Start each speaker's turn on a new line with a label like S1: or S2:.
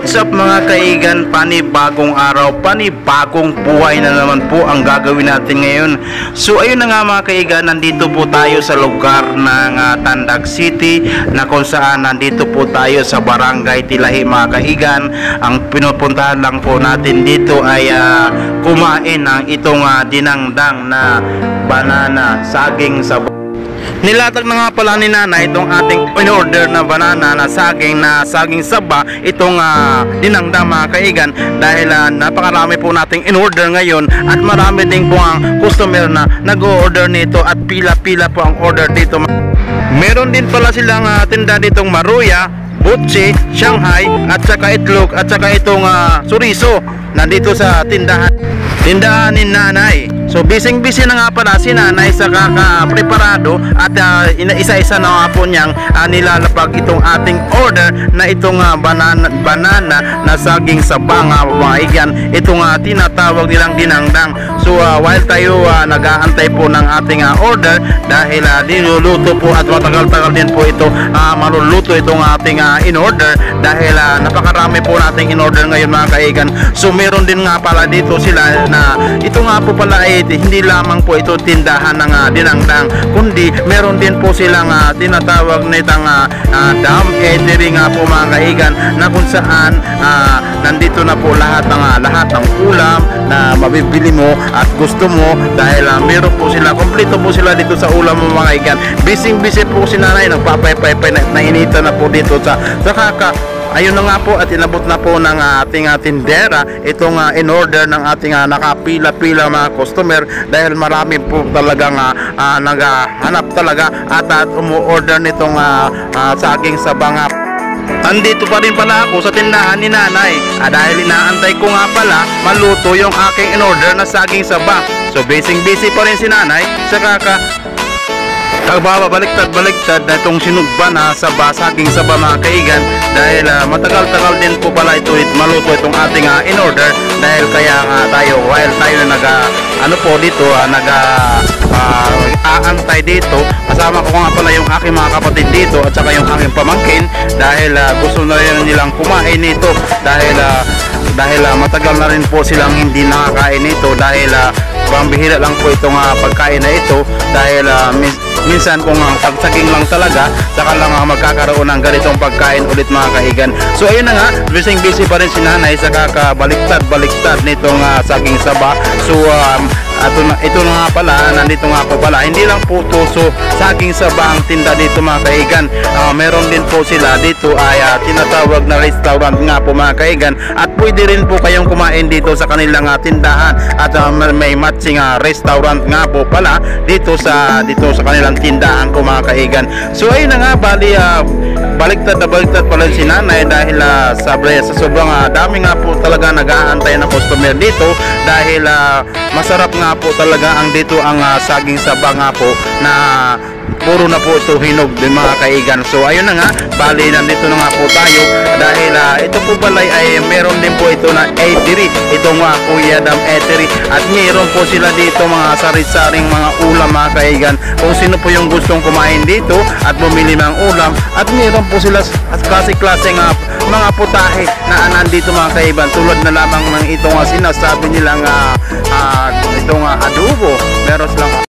S1: What's up mga kaigan, panibagong araw, panibagong buhay na naman po ang gagawin natin ngayon. So ayun na nga mga kaigan, nandito po tayo sa lugar ng Tandag City, na kung saan nandito po tayo sa Barangay Tilahi mga kaigan. Ang pinupuntahan lang po natin dito ay kumain ng itong dinangdang na banana saging sa nilatag na nga pala ni nanay itong ating in-order na banana na saging saba, itong dinangdang mga kaigan, dahil napakarami po nating in-order ngayon at marami din po ang customer na nag-order nito at pila-pila po ang order dito. Meron din pala silang tinda ditong maruya, butche, Shanghai at saka itlog at saka itong suriso nandito sa tindahan ni nanay. So busy na nga pala si nanay sa kaka-preparado at isa-isa na nga po niyang nilalapag itong ating order na itong banana na saging saba nga mga itong tinatawag nilang dinangdang. So while tayo nag-aantay po ng ating order, dahil niluluto po at matagal-tagal din po ito maluluto itong ating in-order, dahil napakarami po nating in-order ngayon mga kaigan. So meron din nga pala dito sila na ito nga po pala ay hindi lamang po ito tindahan ng dinangdang, kundi meron din po silang tinatawag nitong dam eatery nga po mga kaigan, na kung saan nandito na po lahat ng ulam na mabibili mo at gusto mo, dahil meron po sila, kompleto po sila dito sa ulam mo mga kaigan. Busy po si nanay, nagpapay-pay na inita na po dito sa kaka. Ayun na nga po at inabot na po ng ating tindera itong in-order ng ating nakapila-pila mga customer, dahil marami po talagang naghahanap talaga at umu-order nitong saging saba nga. Andito pa rin pala ako sa tindahan ni nanay dahil inaantay ko nga pala maluto yung aking in-order na saging saba. So busy pa rin si nanay sa baliktad na itong sinugba na saging saba mga kaigan, dahil matagal-tagal din po pala ito maluto itong ating in-order, dahil kaya tayo while tayo na aantay dito, kasama ko nga pala yung aking mga kapatid dito at saka yung aking pamangkin, dahil gusto na rin nilang kumain nito, dahil matagal na rin po silang hindi nakakain nito, dahil pambihira lang po itong pagkain na ito, dahil minsan kung pagsaging lang talaga saka lang magkakaroon ng ganitong pagkain ulit mga kaigan. So ayun na nga, busy pa rin si nanay sa kakabaliktad nitong saging saba. So ito na nga pala, nandito nga po pala, hindi lang po tuso saging saba ang tinda dito mga kaigan. Meron din po sila dito ay tinatawag na restaurant nga po mga kaigan, at pwede rin po kayong kumain dito sa kanilang tindahan, at may matching restaurant nga po pala dito sa kanilang tindahan ko mga kaigan. So ayun na nga, bali baliktad pala si nanay, dahil sa sobrang dami nga po talaga nag-aantay na customer dito, dahil masarap nga po talaga dito ang saging saba nga po, na puro na po ito hinog din mga kaigan. So ayun na nga, bali nandito na nga po tayo, dahil ito po pala ay meron din po ito na eatery, itong Kuya Dam Eatery, at meron po sila dito mga sari-saring mga ulam mga kaigan. Kung sino po yung gustong kumain dito at bumili ng ulam, at meron po sila klase-klase mga putahe na nandito mga kaigan, tulad na lamang ng itong sinasabi nilang itong adobo, meron silang